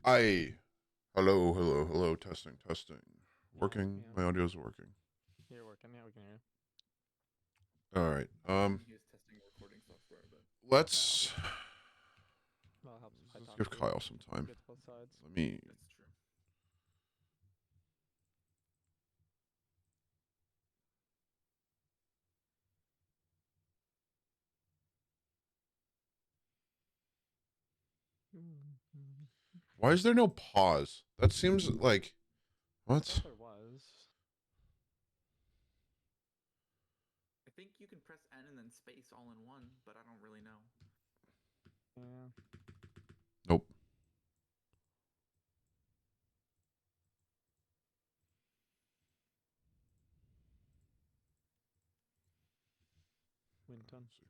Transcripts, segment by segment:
I hello, hello, hello, testing, testing. Yeah, Working. yeah. My audio's working. You're working. Yeah, we can hear All right. He was testing a recording software, but you. Oh, Let's well, it helps if I let's talk give too. Kyle some time. Gets both sides. Let me. that's true. Why is there no pause? That seems like I what? thought there was. I think you can press N and then space all in one, but I don't really know. Yeah. Nope. Winton. Let's see.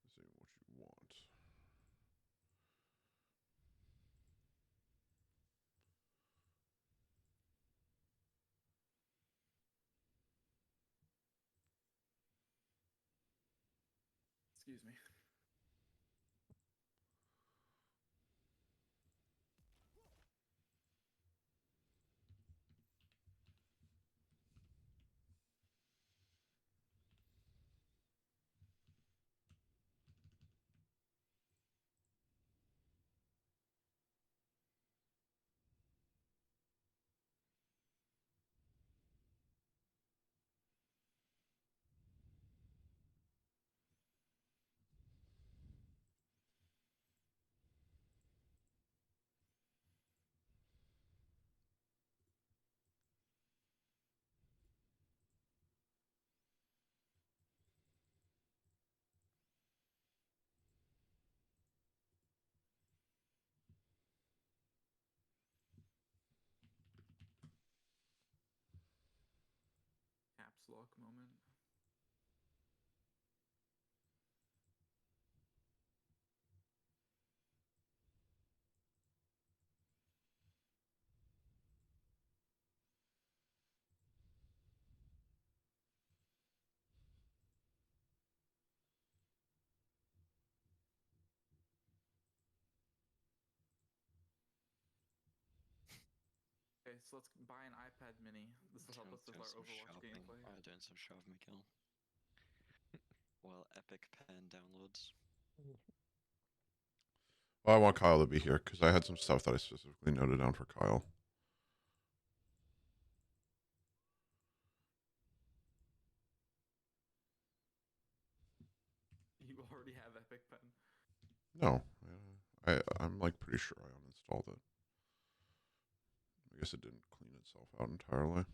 Let's see what you want. Excuse me. Caps lock moment. Okay, so let's buy an iPad mini. This will help us with our Overwatch gameplay. Doing some shove Mikhail. While Epic Pen downloads. Well, I want Kyle to be here because I had some stuff that I specifically noted down for Kyle. You already have Epic Pen. No, I'm like pretty sure I uninstalled it. I guess it didn't clean itself out entirely.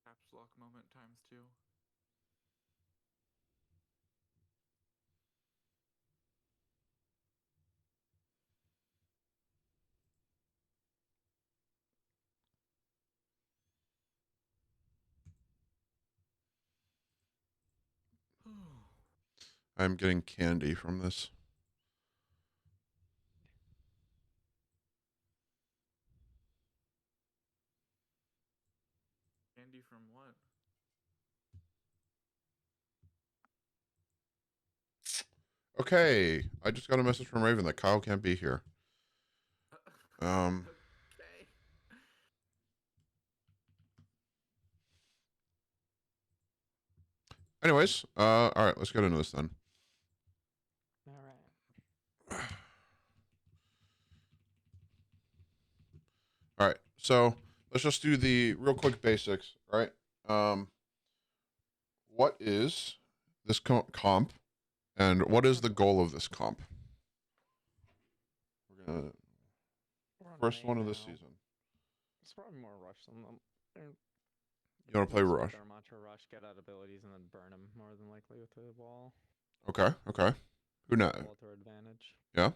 Caps lock moment times 2. I'm getting candy from this. Candy from what? Okay, I just got a message from Raven that Kyle can't be here. Um, Okay. anyways, all right, let's get into this then. All right. All right, so let's just do the real quick basics, right? Um, what is this comp, and what is the goal of this comp? We're gonna We're on first May one of the now. season. It's probably more rush than them. You want to play Rush? Their mantra rush, get out abilities, and then burn them more than likely with the wall. Okay, okay. Who not? Wall to our advantage. Yeah.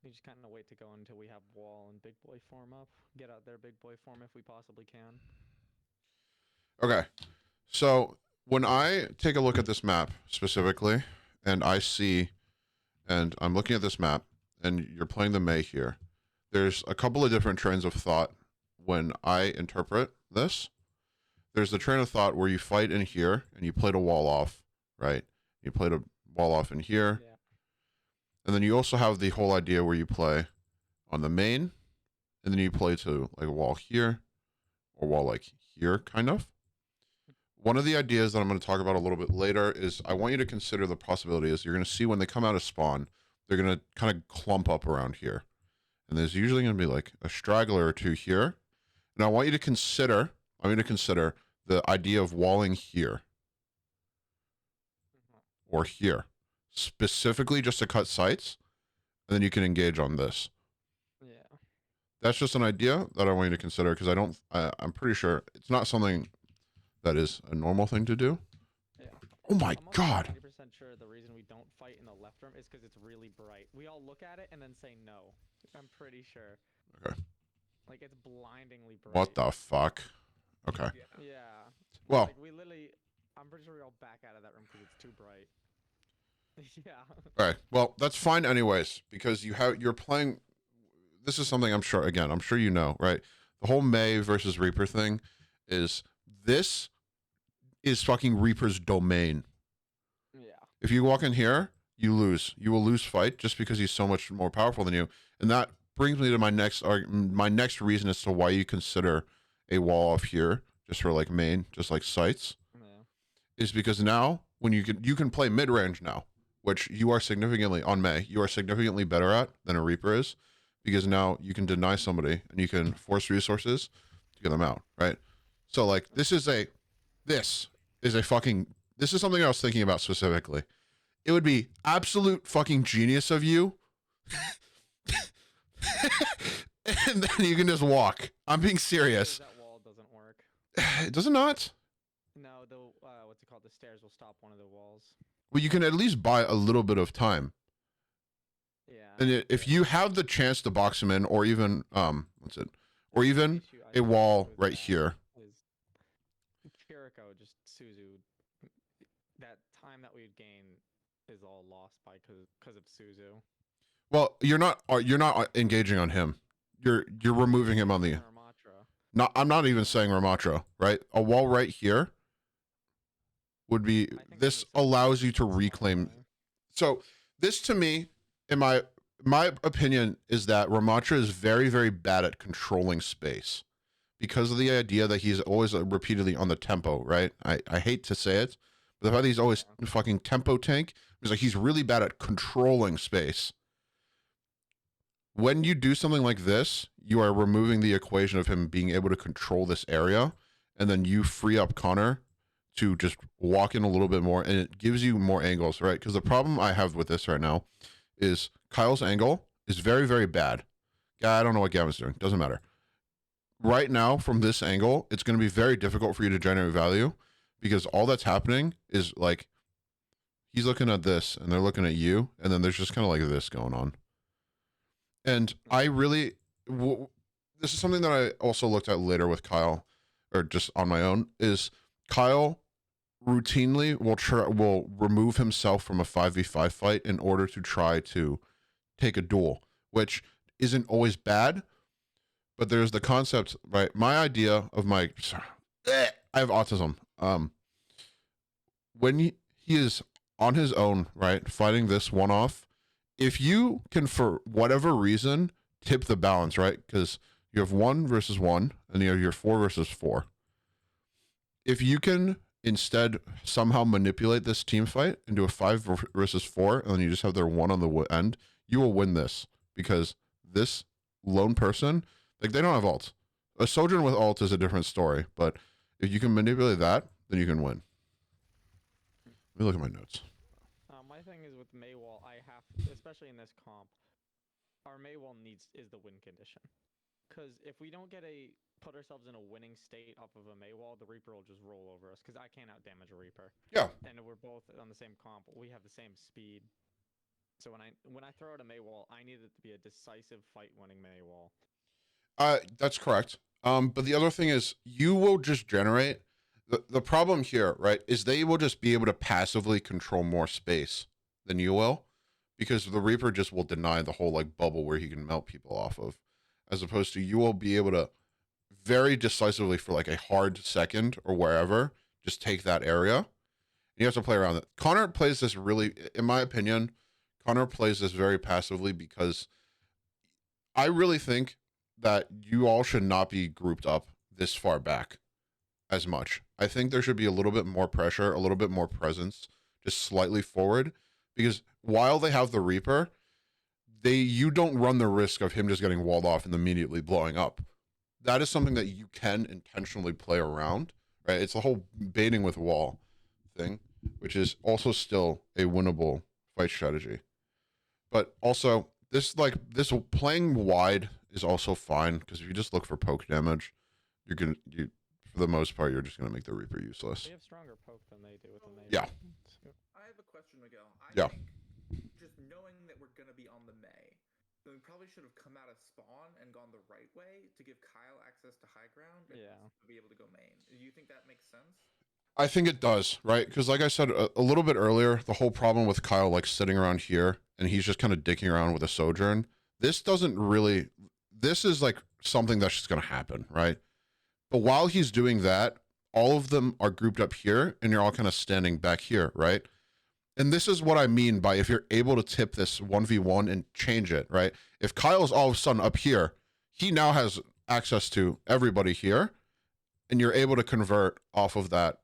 We just kind of wait to go until we have wall and big boy form up. Get out their big boy form if we possibly can. Okay. So when I take a look at this map specifically, and I see, and I'm looking at this map, and you're playing the May here, there's a couple of different trains of thought when I interpret this. There's the train of thought where you fight in here, and you played a wall off, right? You played a wall off in here. Yeah. And then you also have the whole idea where you play on the main, and then you play to like a wall here, or wall like here, kind of. One of the ideas that I'm going to talk about a little bit later is I want you to consider the possibility is you're going to see when they come out of spawn, they're going to kind of clump up around here. And there's usually going to be like a straggler or two here. And I want you to consider the idea of walling here or here, specifically just to cut sights, and then you can engage on this. Yeah. That's just an idea that I want you to consider because I'm pretty sure it's not something that is a normal thing to do. Yeah. Oh my I'm also god. 90% sure the reason we don't fight in the left room is because it's really bright. We all look at it and then say no. I'm pretty sure. Okay. Like it's blindingly bright. What the fuck? Okay. Yeah. Well, Like we literally, I'm pretty sure we all back out of that room because it's too bright. Yeah. all right. Well, that's fine anyways because you're playing. This is something I'm sure you know, right? The whole May versus Reaper thing is fucking Reaper's domain. Yeah. If you walk in here, you lose. You will lose fight just because he's so much more powerful than you. And that brings me to my next reason as to why you consider a wall off here just for like main, just like sights, is because now when you can play mid range now, which you are significantly on May, you are significantly better at than a Reaper is, because now you can deny somebody and you can force resources to get them out, right? So like this is something I was thinking about specifically. It would be absolute fucking genius of you. And then you can just walk. I'm being serious. That wall doesn't work. Does it not? No, the what's it called? The stairs will stop one of the walls. Well, you can at least buy a little bit of time. Yeah. And if you have the chance to box him in, or even or even a wall right here. Is Kiriko just Suzu? That time that we'd gain is all lost by because of Suzu. Well, you're not engaging on him. You're removing him on the. Ramatra. I'm not even saying Ramatra, right? A wall right here would be. This allows you to reclaim. So this to me, in my opinion, is that Ramatra is very, very bad at controlling space because of the idea that he's always repeatedly on the tempo, right? I hate to say it, but the fact that he's always fucking tempo tank is like he's really bad at controlling space. When you do something like this, you are removing the equation of him being able to control this area, and then you free up Connor to just walk in a little bit more, and it gives you more angles, right? Because the problem I have with this right now is Kyle's angle is very, very bad. I don't know what Gavin's doing. Doesn't matter. Right now, from this angle, it's going to be very difficult for you to generate value because all that's happening is like he's looking at this, and they're looking at you, and then there's just kind of like this going on. And I really, this is something that I also looked at later with Kyle, or just on my own, is Kyle routinely will remove himself from a 5v5 fight in order to try to take a duel, which isn't always bad, but there's the concept, right? My idea of I have autism. When he is on his own, right, fighting this one off, if you can, for whatever reason, tip the balance, right? Because you have 1 versus 1, and you have your 4 versus 4. If you can instead somehow manipulate this team fight into a 5 versus 4, and then you just have their 1 on the end, you will win this. Because this lone person, like, they don't have ult. A Sojourn with ult is a different story, but if you can manipulate that, then you can win. Let me look at my notes. My thing is with Maywall, I have, especially in this comp, our Maywall is the win condition. Because if we don't put ourselves in a winning state off of a Maywall, the Reaper will just roll over us. Because I can't out damage a Reaper. Yeah. And we're both on the same comp. We have the same speed. So when I throw out a May wall, I need it to be a decisive fight-winning May wall. That's correct. But the other thing is you will just generate the problem here, right, is they will just be able to passively control more space than you will, because the Reaper just will deny the whole like bubble where he can melt people off of, as opposed to you will be able to very decisively for like a hard second or wherever just take that area. You have to play around it. Connor plays this really, in my opinion, Connor plays this very passively because I really think that you all should not be grouped up this far back as much. I think there should be a little bit more pressure, a little bit more presence, just slightly forward, because while they have the Reaper, you don't run the risk of him just getting walled off and immediately blowing up. That is something that you can intentionally play around, right? It's the whole baiting with wall thing, which is also still a winnable fight strategy. But also, this playing wide is also fine, because if you just look for poke damage, for the most part, you're just gonna make the Reaper useless. We have stronger poke than they do with the May. Yeah. I have a question, Miguel. I Yeah. think just knowing that we're gonna be on the May, then we probably should have come out of spawn and gone the right way to give Kyle access to high ground and to be able to go main. Do you think that makes sense? I think it does, right? Because like I said a little bit earlier, the whole problem with Kyle like sitting around here and he's just kind of dicking around with a Sojourn, this is like something that's just going to happen, right? But while he's doing that, all of them are grouped up here and you're all kind of standing back here, right? And this is what I mean by if you're able to tip this 1v1 and change it, right? If Kyle's all of a sudden up here, he now has access to everybody here, and you're able to convert off of that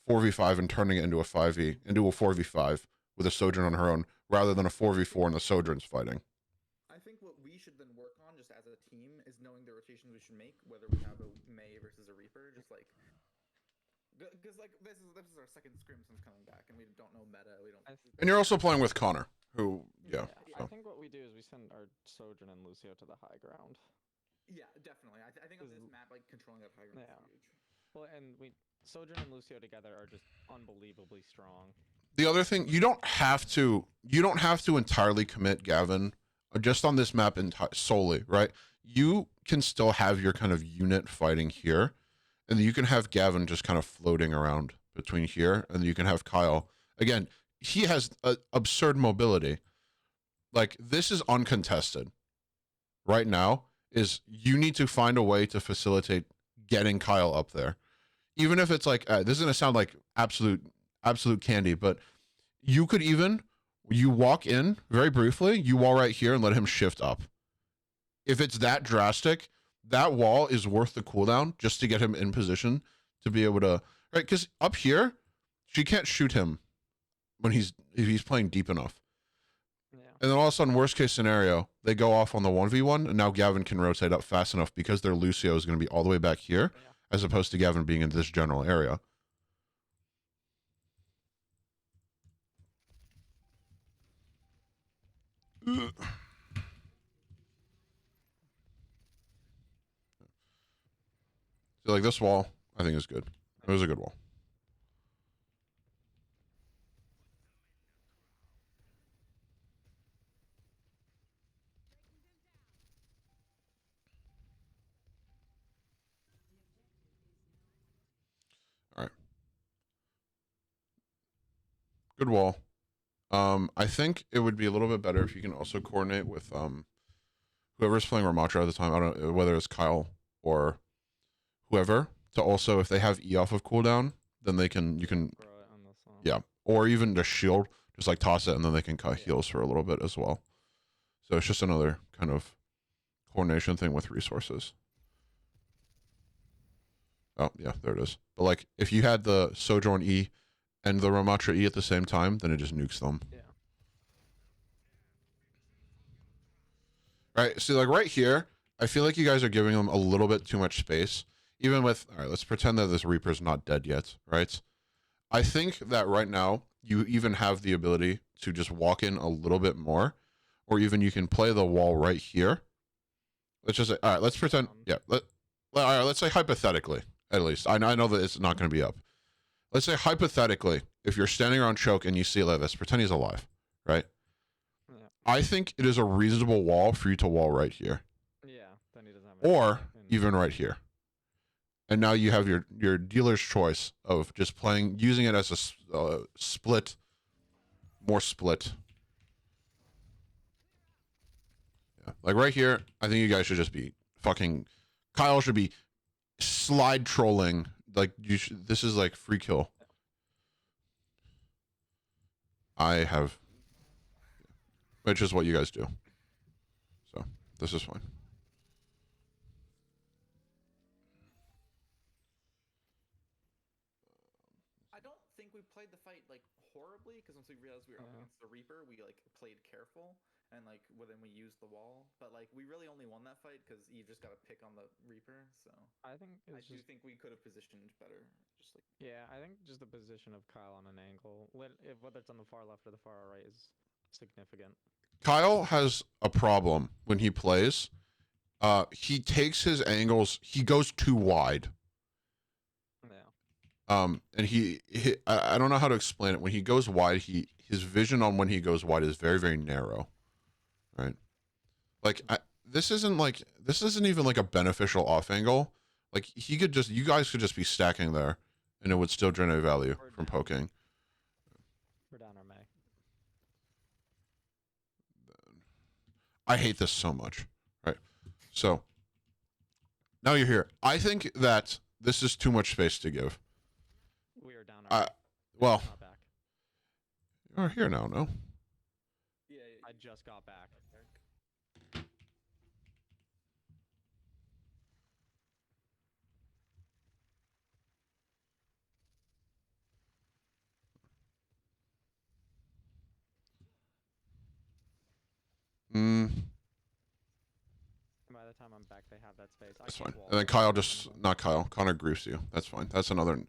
4v5 and turning it into a 4v5 with a Sojourn on her own, rather than a 4v4 and the Sojourn's fighting. I think what we should then work on, just as a team, is knowing the rotations we should make, whether we have a May versus a Reaper, just like... Because like this is our second scrim since coming back, and we don't know meta. And you're also playing with Connor, who I So. think what we do is we send our Sojourn and Lucio to the high ground. Yeah, definitely. I think on this map, like controlling that high ground is huge. Well, and Sojourn and Lucio together are just unbelievably strong. The other thing, you don't have to entirely commit Gavin just on this map solely, right? You can still have your kind of unit fighting here, and you can have Gavin just kind of floating around between here, and you can have Kyle. Again, he has absurd mobility. Like, this is uncontested. Right now, is you need to find a way to facilitate getting Kyle up there. Even if it's like, this is going to sound like absolute candy, but you could you walk in very briefly, you wall right here and let him shift up. If it's that drastic, that wall is worth the cooldown just to get him in position to be able to, right? Because up here, she can't shoot him if he's playing deep enough. Yeah. And then all of a sudden, worst case scenario, they go off on the 1v1, and now Gavin can rotate up fast enough because their Lucio is going to be all the way back here, as opposed to Gavin being in this general area. So like this wall, I think is good. It was a good wall. All right. Good wall. I think it would be a little bit better if you can also coordinate with whoever's playing Ramatra at the time. I don't know whether it's Kyle or whoever, to also, if they have E off of cooldown, then you can yeah, or even the shield, just like toss it and then they can cut heals for a little bit as well. So it's just another kind of coordination thing with resources. Oh yeah, there it is. But like if you had the Sojourn E and the Ramatra E at the same time, then it just nukes them. Yeah. Right, see, like right here, I feel like you guys are giving them a little bit too much space. Even with, all right, let's pretend that this Reaper's not dead yet, right? I think that right now, you even have the ability to just walk in a little bit more, or even you can play the wall right here. Let's just say, all right, let's pretend, yeah, all right, let's say hypothetically, at least. I know that it's not going to be up. Let's say hypothetically, if you're standing around Choke and you see like this, pretend he's alive, right? I think it is a reasonable wall for you to wall right here, Yeah, then he doesn't have any or and- even right here. And now you have your dealer's choice of just using it as a split, more split. Yeah, like right here, I think you guys should just be fucking. Kyle should be slide trolling. Like this is like free kill. Which is what you guys do. So this is fine. I don't think we played the fight like horribly because once we realized we were up Yeah. against the Reaper, we like played careful and like then we used the wall. But like we really only won that fight because you just got to pick on the Reaper. So I think I it's do just think we could have positioned better. Just like yeah, I think just the position of Kyle on an angle, whether it's on the far left or the far right, is significant. Kyle has a problem when he plays. He takes his angles. He goes too wide. Yeah. And I don't know how to explain it. When he goes wide, his vision on when he goes wide is very, very narrow, right? Like this isn't even like a beneficial off angle. Like you guys could just be stacking there, and it would still generate value We're from down. poking. We're down our May. I hate this so much, right? So now you're here. I think that this is too much space to give. We are down our May. Well, Not back. you're here now, no? yeah, I just got back. Mm, And by the time I'm back, they have that space. that's I can't fine. wall And then them. Kyle not Kyle. Connor griefs you. That's fine. That's another.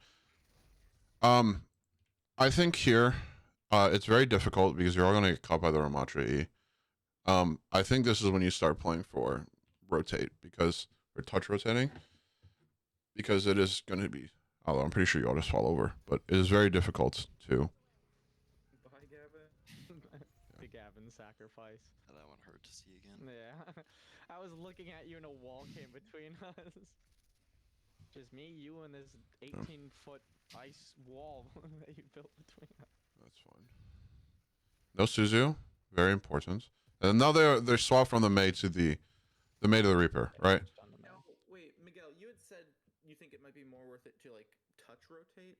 I think here, it's very difficult because you're all gonna get caught by the Ramatra E. I think this is when you start playing for rotate because we're touch rotating because it is going to be. Although I'm pretty sure you all just fall over, but it is very difficult to. Bye, Gavin. The Gavin sacrifice. That one hurt to see again. Yeah. I was looking at you and a wall came between us. Just me, you, and this 18-foot ice wall that you built between us. That's fine. No Suzu, very important. And now they're swapped from the May to the May to the Reaper, right? Just on the May. Now, wait, Miguel, you had said you think it might be more worth it to like touch rotate.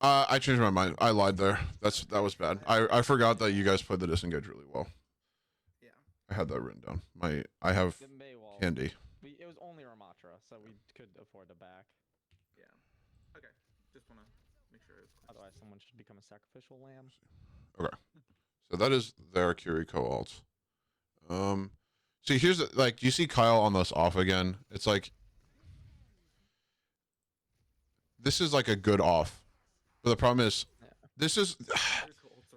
I changed my mind. I lied there. That was bad. I forgot that you guys played the disengage really well. Yeah. I had that written down. I have The May wall. candy. It was only Ramatra, so we could afford to back. Yeah. Okay. Just want to make sure it's clear. Otherwise, someone should become a sacrificial lamb. Okay. So that is their Kiriko alt. See, here's like, do you see Kyle on this off again? It's like, this is like a good off, but the problem is, this is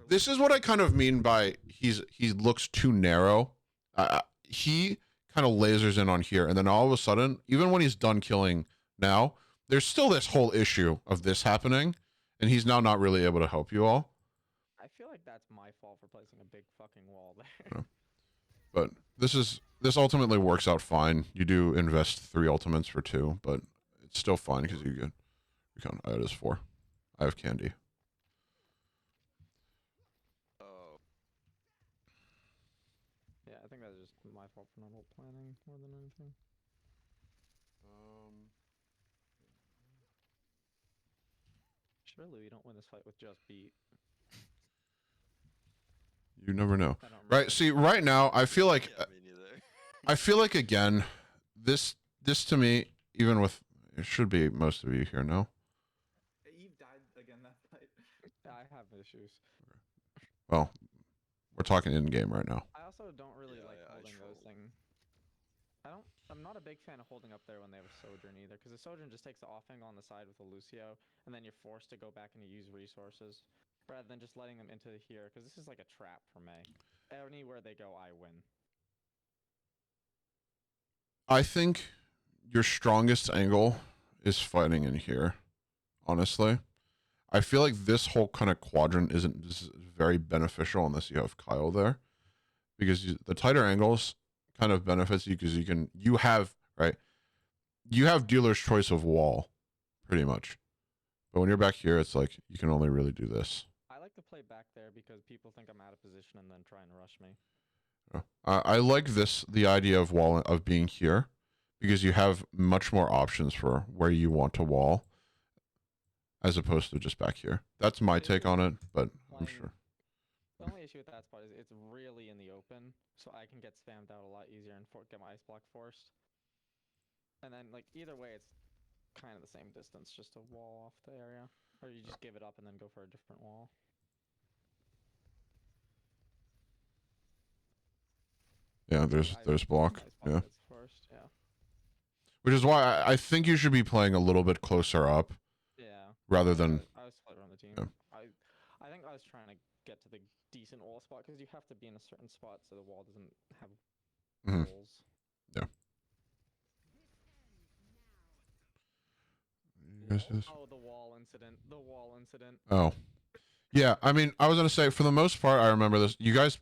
this is what I kind of mean by he looks too narrow. He kind of lasers in on here, and then all of a sudden, even when he's done killing now, there's still this whole issue of this happening, and he's now not really able to help you all. I feel like that's my fault for placing a big fucking wall there. But this ultimately works out fine. You do invest 3 ultimates for 2, but it's still fine because you count. It is 4. I have candy. Oh, Yeah, I think that's just my fault for not whole planning more than anything. Surely we don't win this fight with just beat. You never know. I don't remember. Right? See, right now I feel like yeah, me neither. I feel like again, this to me, even with it should be most of you here, no? Eve died again that fight. I have issues. Well, we're talking in game right now. I also don't really Yeah, like I holding those trolled. things. I'm not a big fan of holding up there when they have a Sojourn either, because the Sojourn just takes the off angle on the side with a Lucio, and then you're forced to go back and you use resources, rather than just letting them into here, because this is like a trap for May. Anywhere they go, I win. I think your strongest angle is fighting in here. Honestly, I feel like this whole kind of quadrant isn't very beneficial unless you have Kyle there. because the tighter angles kind of benefits you because you have dealer's choice of wall, pretty much. But when you're back here, it's like you can only really do this. I like to play back there because people think I'm out of position and then try and rush me. I like the idea of being here, because you have much more options for where you want to wall, as opposed to just back here. That's my take on it, but I'm sure. The only issue with that spot is it's really in the open, so I can get spammed out a lot easier and get my ice block forced. And then, like, either way, it's kind of the same distance, just to wall off the area. Or you just give it up and then go for a different wall. Yeah, there's block. Yeah. First, yeah. Which is why I think you should be playing a little bit closer up. Yeah. Rather than. I was split around the team. Yeah. I think I was trying to get to the decent wall spot because you have to be in a certain spot so the wall doesn't have holes. Yeah. Oh, the wall incident. The wall incident. Oh. Yeah, I mean, I was gonna say for the most part, I remember this. You guys,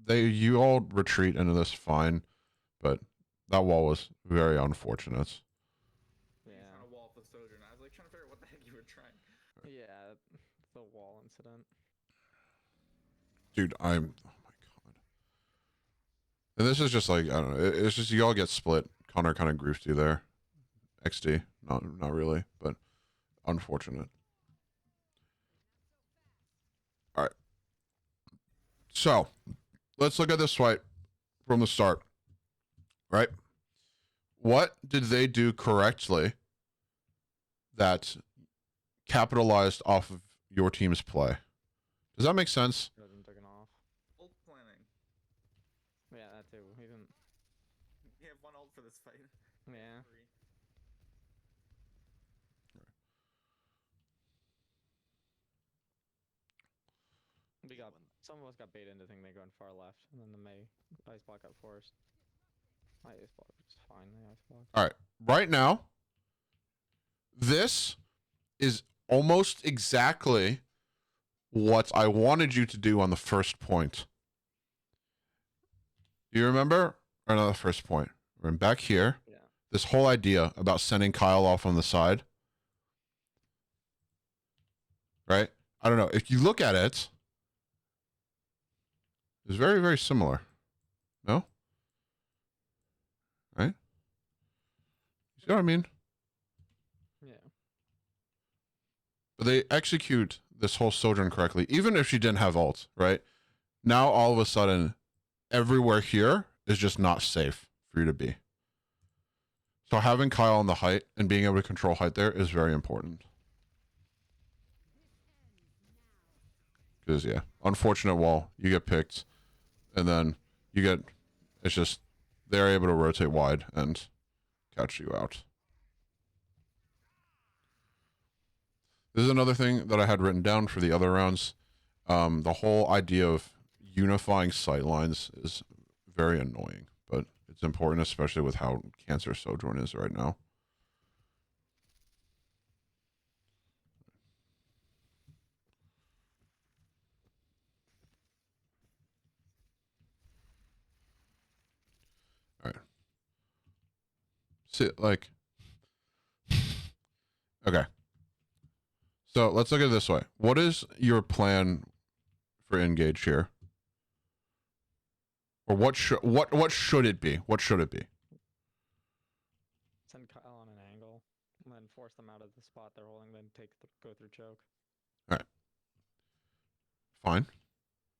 you all retreat into this fine, but that wall was very unfortunate. Yeah. Trying to wall the Sojourn. I was like trying to figure out what the heck you were trying. Yeah, the wall incident. Dude, oh my god. And this is just like, I don't know. It's just you all get split. Connor kind of goofed you there. XD, not really, but unfortunate. All right. So, let's look at this fight from the start. Right? What did they do correctly that capitalized off of your team's play? Does that make sense? Ult planning. Yeah, that too. We didn't. You have one ult for this fight. Yeah. Some of us got baited into thinking they're going far left, and then the May ice block got forced. My ice block was fine. The ice block. All right. Right now, this is almost exactly what I wanted you to do on the first point. Do you remember? Or not the first point. We're back here. Yeah. This whole idea about sending Kyle off on the side. Right? I don't know. If you look at it, it's very, very similar. No? Right? You see what I mean? Yeah. But they execute this whole Sojourn correctly, even if she didn't have ult, right? Now, all of a sudden, everywhere here is just not safe for you to be. So having Kyle on the height and being able to control height there is very important. Because, yeah, unfortunate wall. You get picked, and then you get... It's just... They're able to rotate wide and catch you out. This is another thing that I had written down for the other rounds. The whole idea of unifying sightlines is very annoying, but it's important, especially with how cancer Sojourn is right now. All right. Sit like... Okay. So let's look at it this way. What is your plan for engage here? Or what should it be? What should it be? Send Kyle on an angle, and then force them out of the spot they're holding, then go through choke. All right. Fine.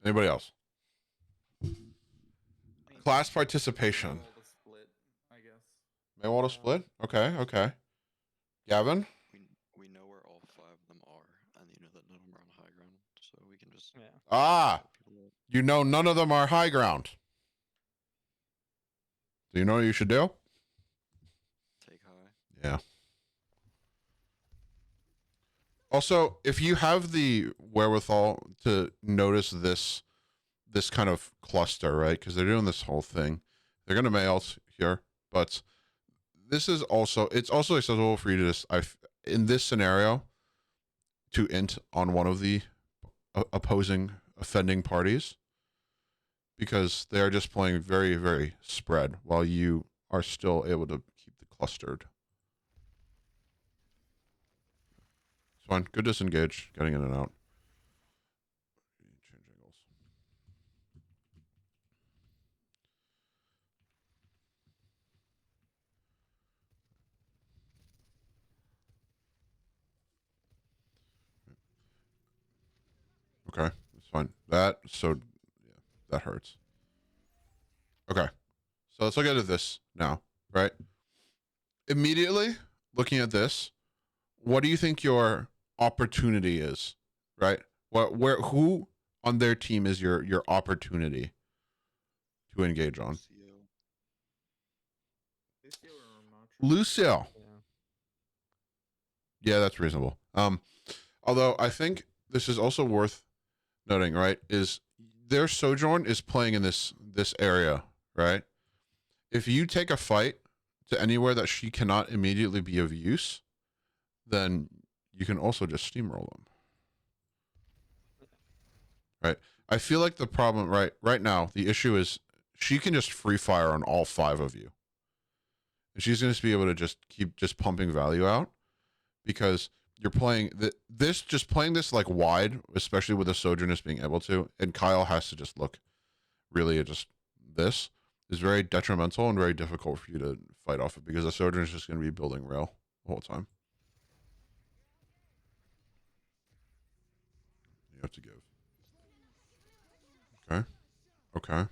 Anybody else? Class participation. Split, I guess. Maywater to split? Okay, okay. Gavin? We know where all 5 of them are, and you know that none of them are on high ground, so we can just... Yeah. Ah! You know none of them are high ground. Do you know what you should do? Take high. Yeah. Also, if you have the wherewithal to notice this kind of cluster, right? Because they're doing this whole thing. They're going to mail here, but this is also... It's also accessible for you to just... in this scenario, to int on one of the opposing offending parties, because they are just playing very, very spread while you are still able to keep the clustered. It's fine. Good disengage, getting in and out. Change angles. Okay, it's fine. That hurts. Okay, so let's look at this now, right? Immediately looking at this, what do you think your opportunity is, right? Who on their team is your opportunity to engage on? Lucio. Yeah, that's reasonable. Although I think this is also worth noting, right? Is their Sojourn is playing in this area, right? If you take a fight to anywhere that she cannot immediately be of use, then you can also just steamroll them. Right? I feel like the problem right now, the issue is she can just free fire on all 5 of you. And she's going to be able to just keep just pumping value out because you're playing playing this like wide, especially with the Sojourners being able to, and Kyle has to just look really just this is very detrimental and very difficult for you to fight off of because the Sojourner is just going to be building rail the whole time. You have to give. Okay. Okay.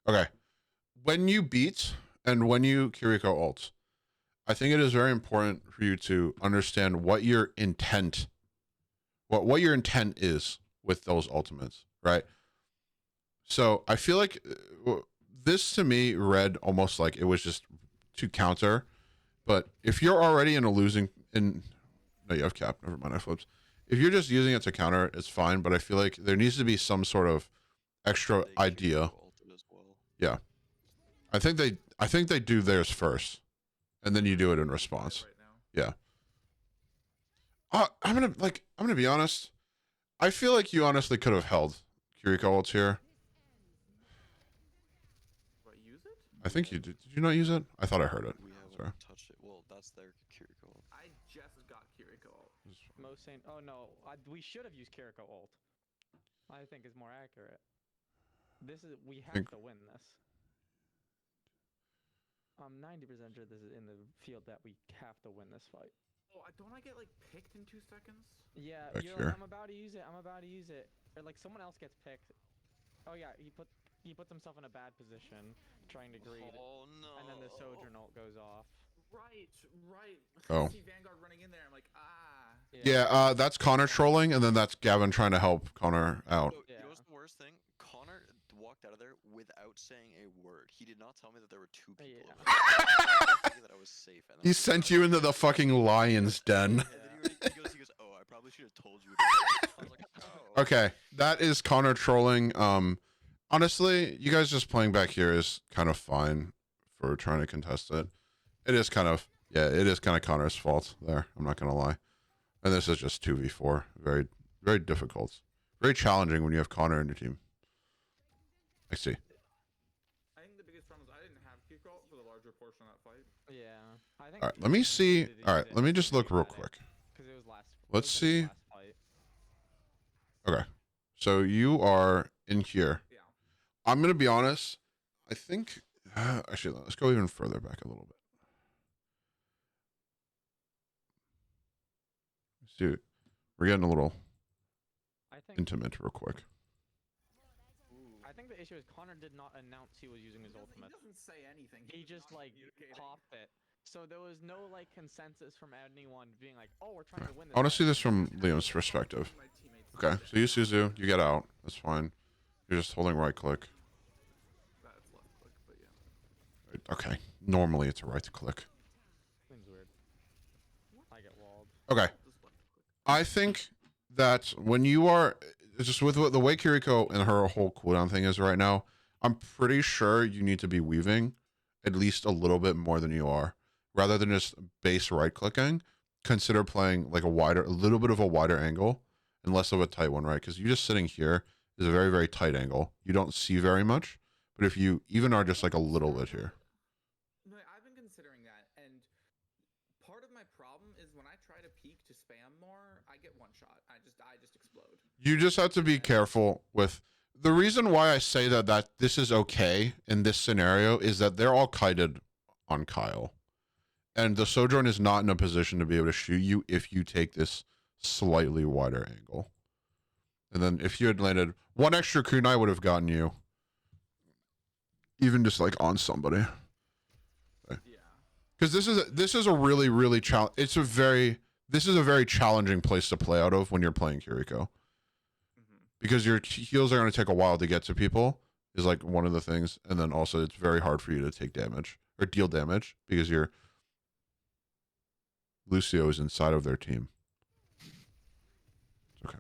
Okay. When you beat and when you Kiriko ult, I think it is very important for you to understand what your intent is with those ultimates, right? So I feel like this to me read almost like it was just to counter, but if you're already in a losing no, you have cap, never mind, I flipped. If you're just using it to counter, it's fine, but I feel like there needs to be some sort of extra idea. Yeah. I think they do theirs first, and then you do it in response. Yeah. I'm gonna be honest. I feel like you honestly could have held Kiriko ults here. What, use it? I think you did. Did you not use it? I thought I heard it. We haven't Sorry. touched it. Well, that's their Kiriko. I just got Kiriko ult. Most saying, oh no, we should have used Kiriko ult. I think is more accurate. We have to win this. I'm 90% sure this is in the field that we have to win this fight. Oh, don't I get like picked in 2 seconds? Yeah, Back you're here. like, I'm about to use it. Or like someone else gets picked. Oh yeah, he puts himself in a bad position, trying to greed. Oh no. And then the Sojourn ult goes off. Right. Oh. I see Vanguard running in there. I'm like, ah. Yeah, that's Connor trolling, and then that's Gavin trying to help Connor out. So, you know what's the worst thing? Connor walked out of there without saying a word. He did not tell me that there were 2 people. Yeah. I was thinking that I was safe. And then He sent you into the fucking lion's den. And then he goes, oh, I probably should have told you. I was like, oh. Okay, that is Connor trolling. Honestly, you guys just playing back here is kind of fine for trying to contest it. It is kind of Connor's fault there. I'm not gonna lie. And this is just 2v4. Very, very difficult. Very challenging when you have Connor in your team. I see. I think the biggest problem is I didn't have Kiriko ult for the larger portion of that fight. Yeah. I think. All right, let me see. All right, let me just look real quick. Because it was last. Let's see. Last fight. Okay, so you are in here. Yeah. I'm gonna be honest. I think actually let's go even further back a little bit. See, we're getting a little I think. intimate real quick. I think the issue is Connor did not announce he was using his He ultimate. doesn't say anything. He He's just not like communicating. popped it. So there was no like consensus from anyone being like, "Oh, we're trying to win this." I want to see fight." this from Liam's perspective. My teammates Okay, say so you Suzu, you get out. That's fine. You're just holding right click. that it's left click, but yeah. Right, okay, normally it's a right click. Seems weird. I get walled. Okay, Just left click. I think that when you are just with the way Kiriko and her whole cooldown thing is right now, I'm pretty sure you need to be weaving at least a little bit more than you are, rather than just base right clicking. Consider playing like a little bit of a wider angle, and less of a tight one, right? Because you just sitting here is a very, very tight angle. You don't see very much, but if you even are just like a little bit here. No, I've been considering that, and part of my problem is when I try to peek to spam more, I get one shot. I just explode. You just have to be careful with the reason why I say that this is okay in this scenario is that they're all kited on Kyle. And the Sojourn is not in a position to be able to shoot you if you take this slightly wider angle. And then if you had landed one extra kunai would have gotten you. Even just like on somebody. Yeah. Because this is a really, really this is a very challenging place to play out of when you're playing Kiriko. Because your heals are going to take a while to get to people is like one of the things. And then also it's very hard for you to take damage or deal damage because your Lucio is inside of their team. Okay.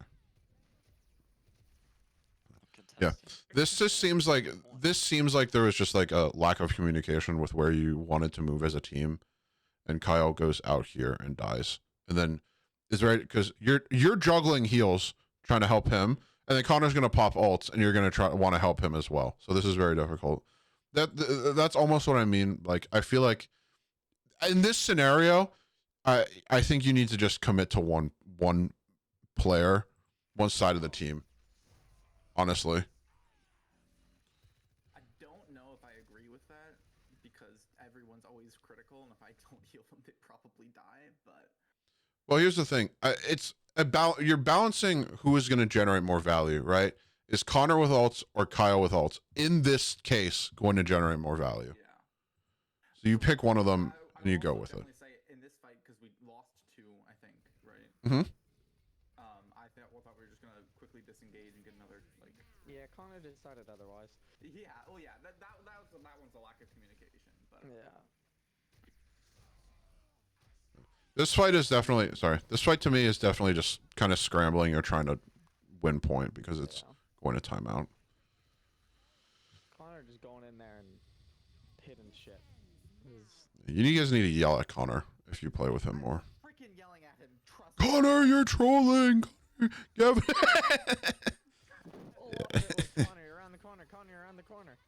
Yeah. This seems like there was just like a lack of communication with where you wanted to move as a team. And Kyle goes out here and dies. And then it's right because you're juggling heals trying to help him. And then Connor's going to pop ults, and you're going to want to help him as well. So this is very difficult. That's almost what I mean. Like, I feel like in this scenario, I think you need to just commit to one player, one side of the team. Honestly. I don't know if I agree with that because everyone's always critical, and if I don't heal them, they probably die. But well, here's the thing. It's about you're balancing who is going to generate more value, right? Is Connor with ults or Kyle with ults in this case going to generate more value? yeah. So you pick one of them and you go also with it. definitely say in this fight because we lost 2, I think, right? Mm-hmm. Thought we were just gonna quickly disengage and get another like. Yeah, Connor decided otherwise. Yeah. Oh yeah. That one's a lack of communication. But Yeah. This fight to me is definitely just kind of scrambling or trying to win point because it's going to timeout. Connor just going in there and hitting shit. You guys need to yell at Connor if you play with him more. Freaking yelling at him. Trust me. Connor, you're trolling. Gavin. Connor, you're around the corner. Connor, you're around the corner.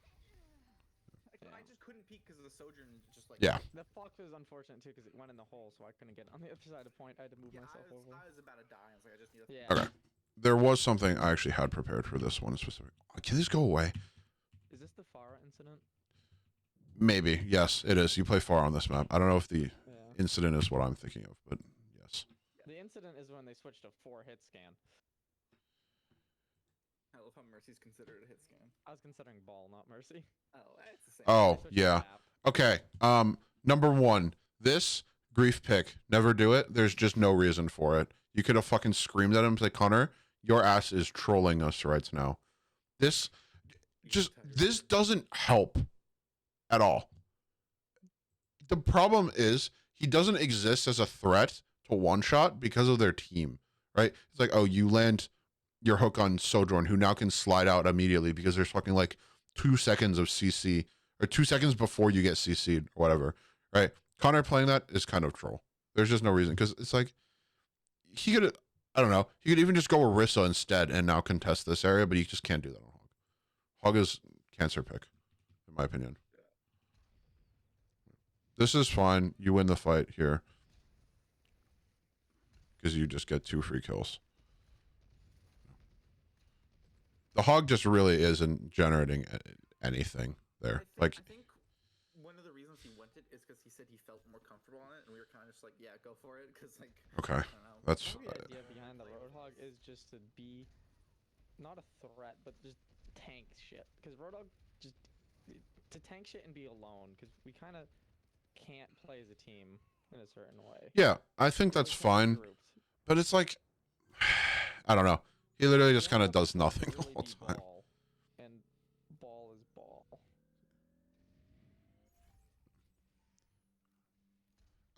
I just couldn't peek because of the Sojourn. Just like Yeah. The Fox was unfortunate too because it went in the hole, so I couldn't get on the other side of the point. I had to move myself over. I was about to die. I was like, I just need to. Yeah. Okay. There was something I actually had prepared for this one specific. Can this go away? Is this the Farah incident? Maybe. Yes, it is. You play far on this map. I don't know if the incident is what I'm thinking of, but yes. The incident is when they switched to 4-hit scan. I love how Mercy's considered a hit scan. I was considering ball, not mercy. Oh, it's the same. Oh, They switched the yeah. map. Okay. Number 1, this grief pick. Never do it. There's just no reason for it. You could have fucking screamed at him, say, Connor, your ass is trolling us right now. This doesn't help at all. The problem is he doesn't exist as a threat to one shot because of their team, right? It's like, oh, you land your hook on Sojourn, who now can slide out immediately because there's fucking like 2 seconds of CC or 2 seconds before you get CC'd or whatever, right? Connor playing that is kind of troll. There's just no reason because it's like he could, I don't know, he could even just go Orisa instead and now contest this area, but he just can't do that on Hog. Hog is cancer pick, in my opinion. This is fine. You win the fight here because you just get 2 free kills. The Hog just really isn't generating anything there. I think one of the reasons he went it is because he said he felt more comfortable on it, and we were kind of just like, yeah, go for it, because like. Okay, I don't know. that's. The idea behind the Roadhog is just to be not a threat, but just tank shit. Because Roadhog just to tank shit and be alone, because we kind of can't play as a team in a certain way. Yeah, I think that's fine, but it's like, I don't know. He literally just kind of does nothing the whole time. And ball is ball.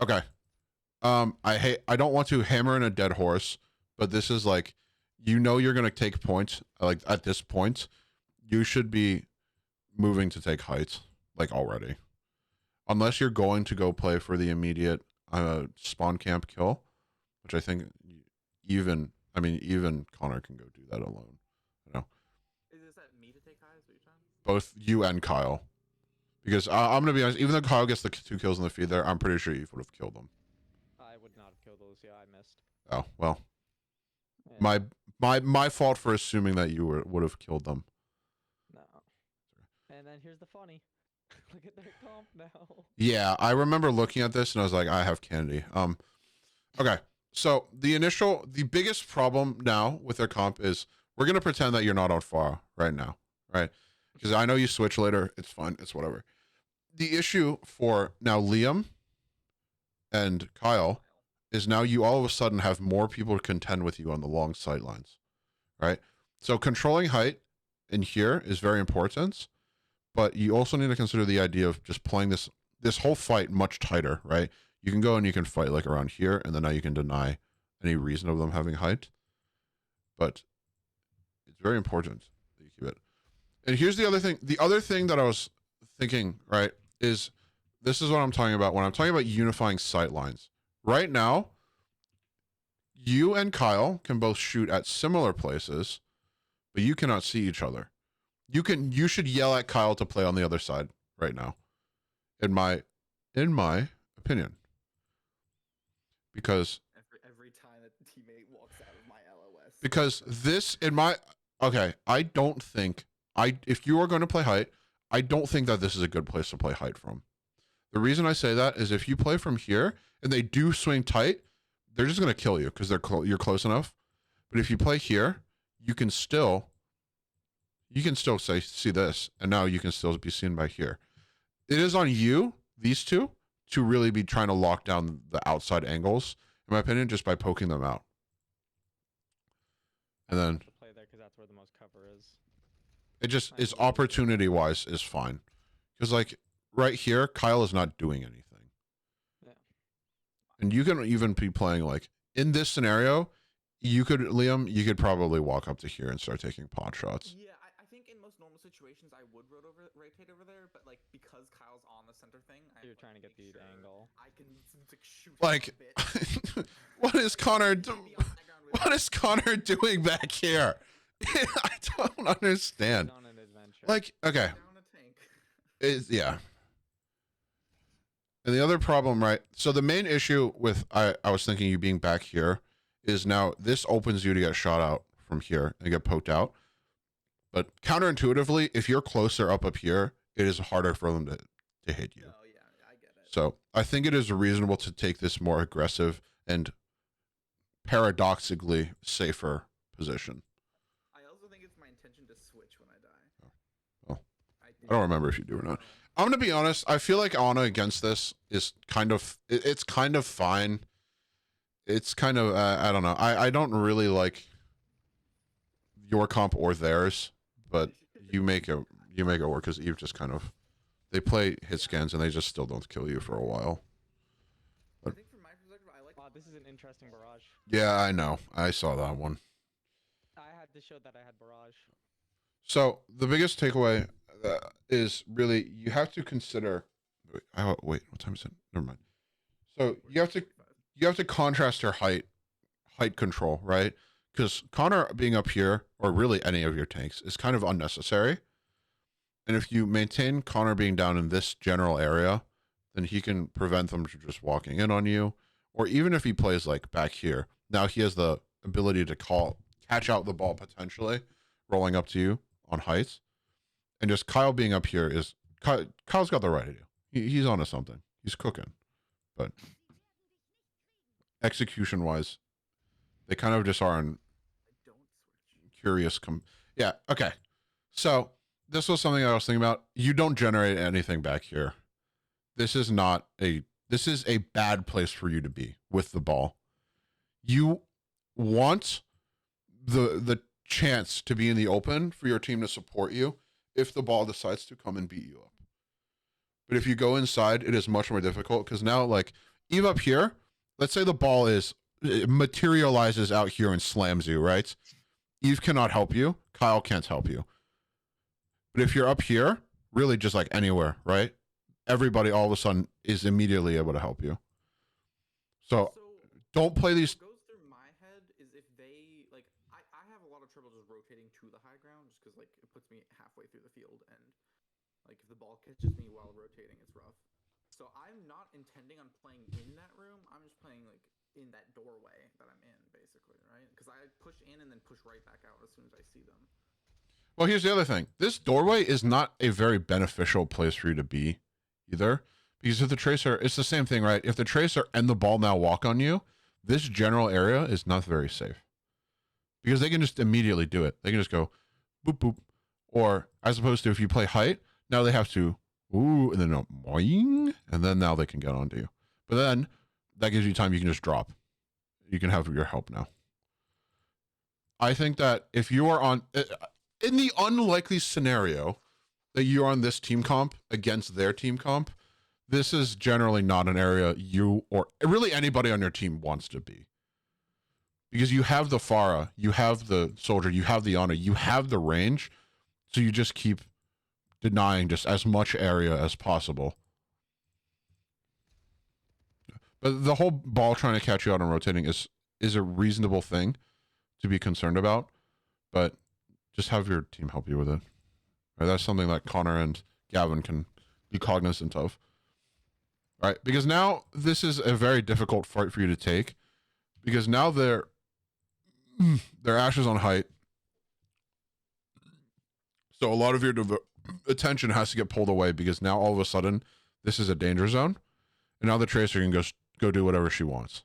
Okay. I don't want to hammer in a dead horse, but this is like, you know, you're gonna take points. Like at this point, you should be moving to take heights like already, unless you're going to go play for the immediate spawn camp kill, which I think even I mean, even Connor can go do that alone. You know, Is this at me to take highs? What are you trying? both you and Kyle. Because I'm gonna be honest, even though Kyle gets the 2 kills in the feed there, I'm pretty sure Eve would have killed them. I would not have killed those. Yeah, I missed. Oh well, Yeah, my fault for assuming that you would have killed them. no. And then here's the funny. Look at their comp now. Yeah, I remember looking at this and I was like, I have candy. Okay. So the biggest problem now with their comp is we're gonna pretend that you're not on fire right now, right? Because I know you switch later. It's fine. It's whatever. The issue for now Liam and Kyle is now you all of a sudden have more people to contend with you on the long sight lines, right? So controlling height in here is very important, but you also need to consider the idea of just playing this whole fight much tighter, right? You can go and you can fight like around here, and then now you can deny any reason of them having height. But it's very important that you keep it. And here's the other thing. The other thing that I was thinking, right, is this is what I'm talking about when I'm talking about unifying sight lines. Right now, you and Kyle can both shoot at similar places, but you cannot see each other. You should yell at Kyle to play on the other side right now. In my opinion. Because Every time that teammate walks out of my LOS. because this in my okay, I don't think if you are going to play height, I don't think that this is a good place to play height from. The reason I say that is if you play from here and they do swing tight, they're just going to kill you because you're close enough. But if you play here, you can still see this, and now you can still be seen by here. It is on you, these two, to really be trying to lock down the outside angles, in my opinion, just by poking them out. And then To play there because that's where the most cover is. it just is opportunity wise is fine. Because like right here, Kyle is not doing anything. Yeah. And you can even be playing like in this scenario, Liam, you could probably walk up to here and start taking pot shots. Yeah, I think in most normal situations I would rotate over there, but like because Kyle's on the center thing, You're trying to get the angle. I can like, shoot him Like a bit. what is Connor Maybe on the ground with what is Connor doing back here? I don't understand. He's on an adventure. Like, okay. down a tank. Yeah. And the other problem, right? So the main issue with I was thinking you being back here is now this opens you to get shot out from here and get poked out. But counterintuitively, if you're closer up here, it is harder for them to hit you. Oh yeah, I get it. So I think it is reasonable to take this more aggressive and paradoxically safer position. I also think it's my intention to switch when I die. Well, think I don't remember if you do or not. I'm gonna be honest. I feel like Ana against this is kind of it's kind of fine. It's kind of I don't know. I don't really like your comp or theirs, but you make it work because Eve just kind of they play hit scans and they just still don't kill you for a while. I think from my perspective, I like. Wow, this is an interesting barrage. Yeah, I know. I saw that one. I had to show that I had barrage. So the biggest takeaway is really you have to consider. Wait, what time is it? Never mind. So you have to contrast your height control, right? Because Connor being up here, or really any of your tanks, is kind of unnecessary. And if you maintain Connor being down in this general area, then he can prevent them from just walking in on you. Or even if he plays like back here, now he has the ability to catch out the ball potentially, rolling up to you on heights. And just Kyle being up here Kyle's got the right idea. He's onto something. He's cooking. But execution wise, they kind of just are in Don't switch. curious. Yeah. Okay. So this was something I was thinking about. You don't generate anything back here. This is a bad place for you to be with the ball. You want the chance to be in the open for your team to support you if the ball decides to come and beat you up. But if you go inside, it is much more difficult because now, like, Eve up here, let's say the ball it materializes out here and slams you, right? Eve cannot help you. Kyle can't help you. But if you're up here, really just like anywhere, right? Everybody all of a sudden is immediately able to help you. So don't play these. What goes through my head is if they of trouble just rotating to the high ground, just because like it puts me halfway through the field, and like if the ball catches me while rotating, it's rough. So I'm not intending on playing in that room. I'm just playing like in that doorway that I'm in, basically, right? Because I push in and then push right back out as soon as I see them. Well, here's the other thing. This doorway is not a very beneficial place for you to be either. Because if the tracer, it's the same thing, right? If the tracer and the ball now walk on you, this general area is not very safe. Because they can just immediately do it. They can just go boop, boop. Or as opposed to if you play height, now they have to, ooh, and then no, boing, and then now they can get onto you. But then that gives you time, you can just drop. You can have your help now. I think that if you are on, in the unlikely scenario that you're on this team comp against their team comp, this is generally not an area you or really anybody on your team wants to be. Because you have the Pharah, you have the Soldier, you have the Ana, you have the range, so you just keep denying just as much area as possible. But the whole ball trying to catch you out and rotating is a reasonable thing to be concerned about, but just have your team help you with it. Right? That's something that Connor and Gavin can be cognizant of. Right? Because now this is a very difficult fight for you to take, because now they're ashes on height. So a lot of your attention has to get pulled away, because now all of a sudden this is a danger zone, and now the tracer can go do whatever she wants.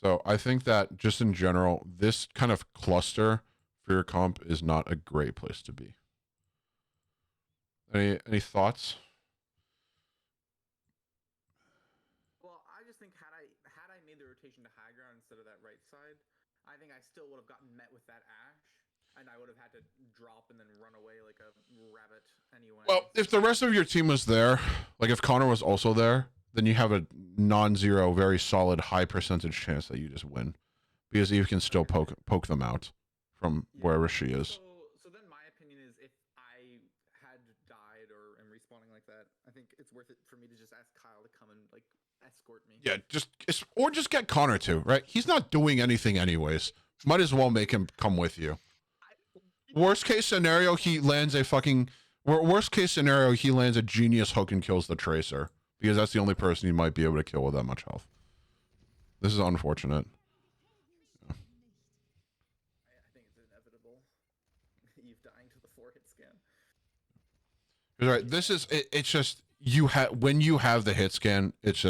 So I think that just in general, this kind of cluster for your comp is not a great place to be. Any thoughts? Well, I just think had I made the rotation to high ground instead of that right side, I think I still would have gotten met with that ash, and I would have had to drop and then run away like a rabbit anyway. Well, if the rest of your team was there, like if Connor was also there, then you have a non-zero, very solid, high percentage chance that you just win, because Eve can still poke them out from wherever she is. So then my opinion is, if I had died or am respawning like that, I think it's worth it for me to just ask Kyle to come and like escort me. Yeah, just get Connor too, right? He's not doing anything anyways. Might as well make him come with you. Worst case scenario, he lands a fucking. Worst case scenario, he lands a genius hook and kills the tracer, because that's the only person he might be able to kill with that much health. This is unfortunate. I think it's inevitable. Eve dying to the 4-hit scan. Right. This is it's just when you have the hit scan, it's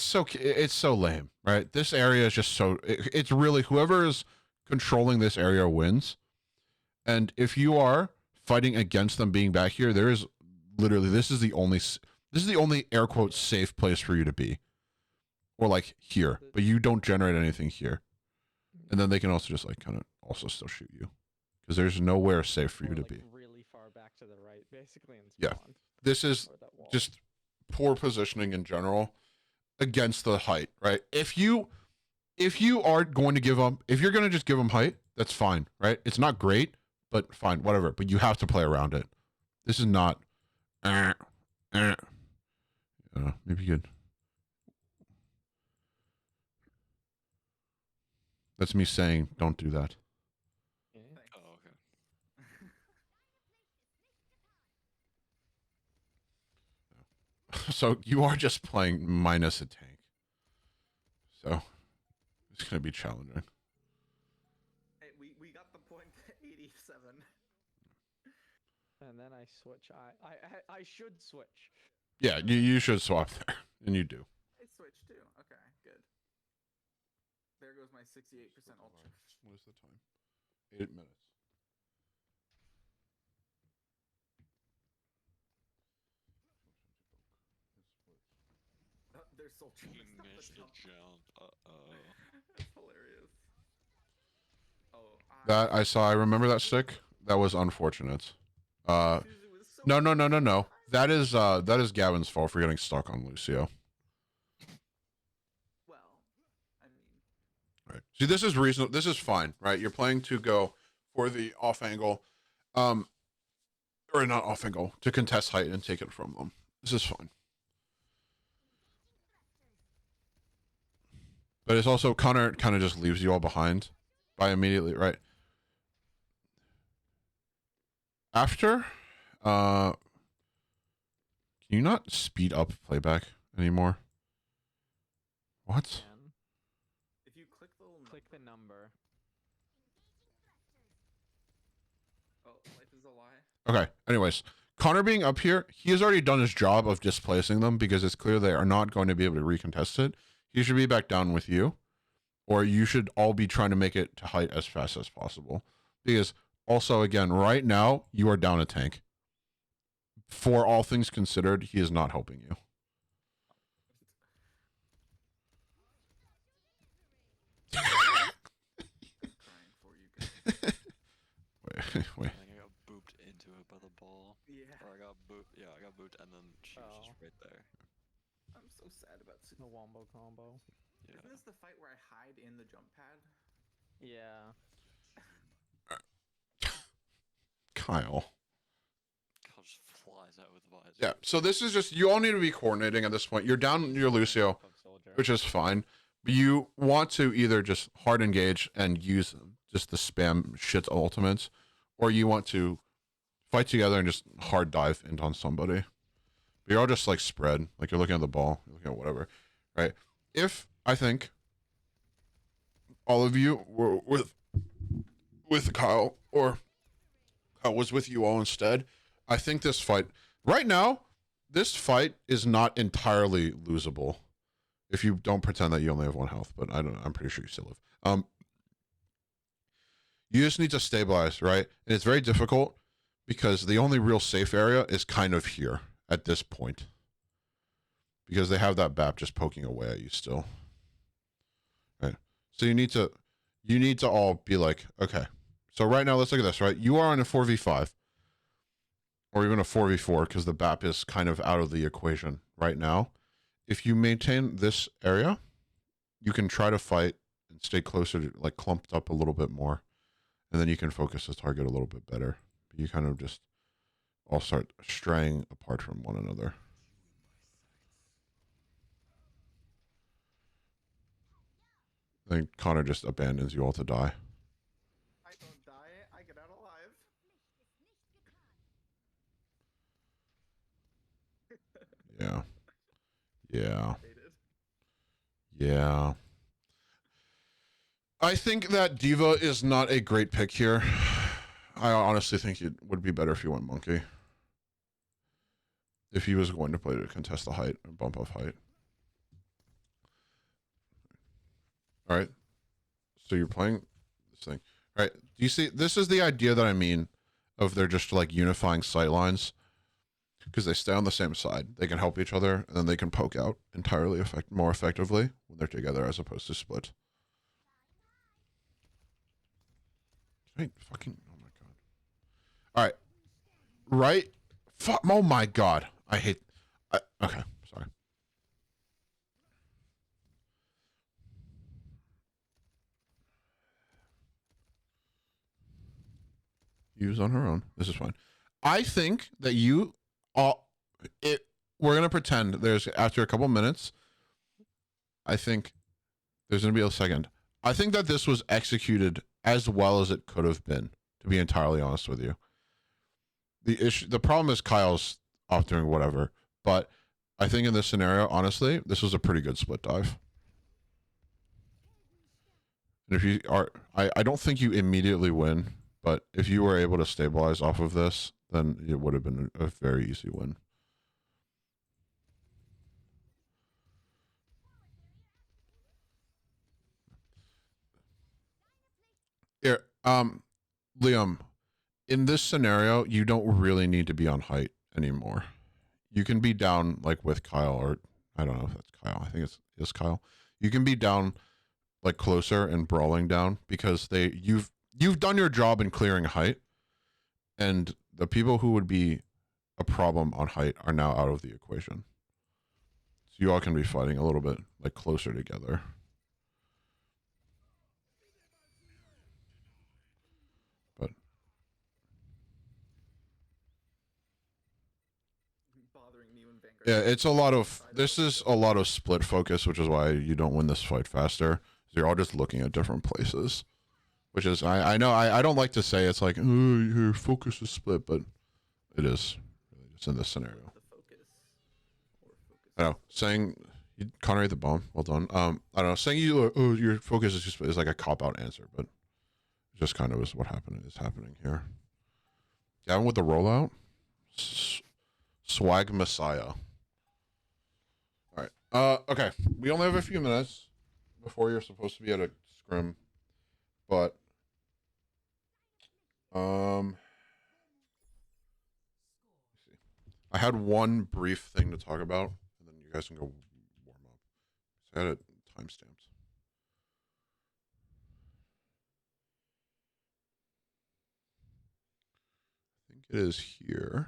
so lame, right? This area is just so it's really whoever is controlling this area wins. And if you are fighting against them being back here, there is literally this is the only air quotes safe place for you to be, or like here, but you don't generate anything here, and then they can also just like kind of also still shoot you, because there's nowhere safe for you to be. Really far back to the right, basically. And Yeah, this is just poor positioning in general against the height, right? If you are going to give them, if you're going to just give them height, that's fine, right? It's not great, but fine, whatever. But you have to play around it. This is not. Maybe you could. That's me saying, don't do that. Yeah. Oh, okay. So you are just playing minus a tank. So it's going to be challenging. Hey, we got the point at 87. And then I switch. I should switch. Yeah, you should swap there, and you do. I switched too. Okay, good. There goes my 68% ultra. What is the time? 8 minutes. There's soldier. He missed a jump. Uh-oh. That's hilarious. Oh, That I saw. I remember that stick. That was unfortunate. Suzu was so No. That is Gavin's fault for getting stuck on Lucio. well. I mean, Right. See, this is reasonable. This is fine, right? You're playing to go for the off angle, or not off angle, to contest height and take it from them. This is fine. But it's also Connor kind of just leaves you all behind, by immediately, right? After, can you not speed up playback anymore? What? And If you click the little click the number. Oh, life is a lie. Okay. Anyways, Connor being up here, he has already done his job of displacing them because it's clear they are not going to be able to recontest it. He should be back down with you, or you should all be trying to make it to height as fast as possible. Because also, again, right now, you are down a tank. For all things considered, he is not helping you. Crying for you guys. Wait. I think I got booped into it by the ball. Yeah. Or I got booped. Yeah, I got booped, and then she was Oh. just right there. I'm so sad about The wombo combo. Yeah. Isn't this the fight where I hide in the jump pad? Yeah. Kyle. Kyle just flies out with visor. Yeah, so this is just, you all need to be coordinating at this point. You're down your Lucio, Pub soldier. which is fine. But you want to either just hard engage and use just the spam shit ultimates, or you want to fight together and just hard dive into on somebody. But you're all just like spread, like you're looking at the ball, you're looking at whatever, right? If I think all of you were with Kyle, or Kyle was with you all instead, I think this fight right now, this fight is not entirely losable. If you don't pretend that you only have 1 health, but I don't know, I'm pretty sure you still live. You just need to stabilize, right? And it's very difficult because the only real safe area is kind of here at this point. Because they have that BAP just poking away at you still. Right. So you need to all be like, okay. So right now, let's look at this, right? You are on a 4v5. Or even a 4v4, because the BAP is kind of out of the equation right now. If you maintain this area, you can try to fight and stay closer to, like, clumped up a little bit more. And then you can focus the target a little bit better. But you kind of just all start straying apart from one another. Then Connor just abandons you all to die. I don't die, I get out alive. Yeah. Yeah. Hated. Yeah. I think that Diva is not a great pick here. I honestly think it would be better if he went Monkey. If he was going to play to contest the height and bump off height. All right. So you're playing this thing. All right. Do you see? This is the idea that I mean of they're just like unifying sight lines. Because they stay on the same side. They can help each other, and then they can poke out entirely more effectively when they're together as opposed to split. Right, fucking, oh my god. All right. Right. Oh my god. I hate, okay, sorry. Use on her own. This is fine. I think that you all, we're going to pretend there's, after a couple minutes, I think there's going to be a second. I think that this was executed as well as it could have been, to be entirely honest with you. The problem is Kyle's off doing whatever, but I think in this scenario, honestly, this was a pretty good split dive. And if you are, I don't think you immediately win, but if you were able to stabilize off of this, then it would have been a very easy win. Here, Liam, in this scenario, you don't really need to be on height anymore. You can be down like with Kyle, or I don't know if that's Kyle. I think it's Kyle. You can be down like closer and brawling down because you've done your job in clearing height, and the people who would be a problem on height are now out of the equation. So you all can be fighting a little bit like closer together. But Bothering me when Vanguard. yeah, it's a lot of, this is a lot of split focus, which is why you don't win this fight faster. You're all just looking at different places. which is I know I don't like to say it's like, oh, your focus is split, but it is really just in this scenario. The focus. Or focus. I know saying Connor ate the bomb. Well done. I don't know saying your focus is like a cop out answer, but it just kind of is what is happening here. Gavin with the rollout. Swag Messiah. All right. Okay. We only have a few minutes before you're supposed to be at a scrim, but I had one brief thing to talk about, and then you guys can go warm up. So I had it timestamped. I think it is here.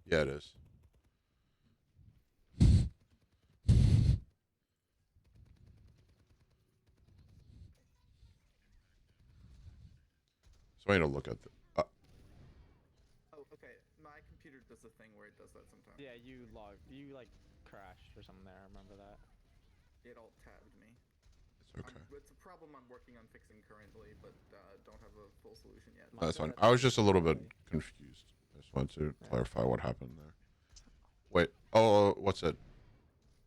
Yeah, it is. So I need to look at the. Oh, okay. My computer does a thing where it does that sometimes. Yeah, you like crashed or something there. I remember that. It alt tabbed me. It's okay. It's a problem I'm working on fixing currently, but don't have a full solution yet. That's fine. I was just a little bit confused. I just wanted to clarify what happened there. Wait. Oh, what's it?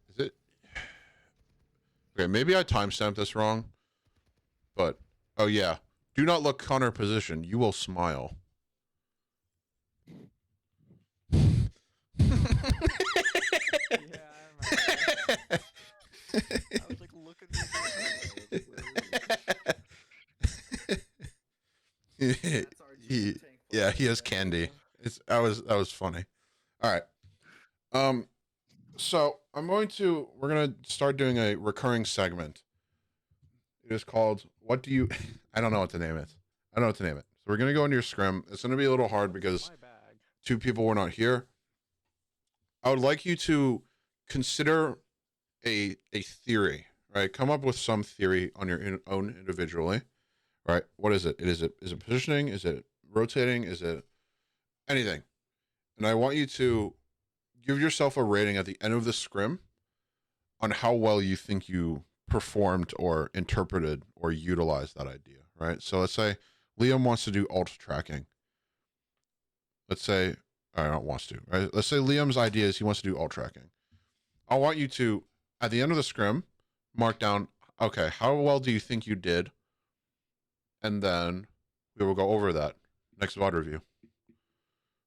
Is it? Okay, maybe I timestamped this wrong. But oh yeah. Do not look Connor position. You will smile. Yeah, I remember. I was like, look at me. Yeah, he has candy. That was funny. All right. So we're gonna start doing a recurring segment. It is called what do you I don't know what to name it. I don't know what to name it. So we're gonna go into your scrim. It's gonna be a little hard because My bag. 2 people were not here. I would like you to consider a theory, right? Come up with some theory on your own individually, right? What is it? Is it positioning? Is it rotating? Is it anything? And I want you to give yourself a rating at the end of the scrim on how well you think you performed or interpreted or utilized that idea, right? So let's say Liam wants to do alt tracking. Let's say, I don't wants to, right? Let's say Liam's idea is he wants to do alt tracking. I want you to, at the end of the scrim, mark down, okay, how well do you think you did? And then we will go over that next VOD review.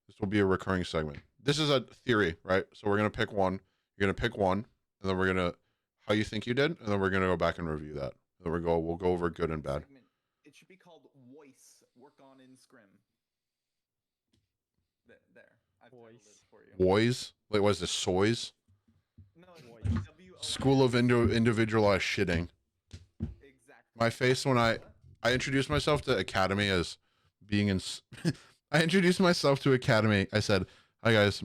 This will be a recurring segment. This is a theory, right? So we're going to pick one. You're going to pick one, and then we're going to, how you think you did, and then we're going to go back and review that. And then we'll go over good and bad. It should be called voice. Work on in scrim. There. I've titled it Voice. for you. Boys? Wait, what is this? Soys? No, Voice. it's W-O-I. School of individualized shitting. Exactly. My face when I introduced myself to Academy as being in. I introduced myself to Academy. I said, "Hi guys,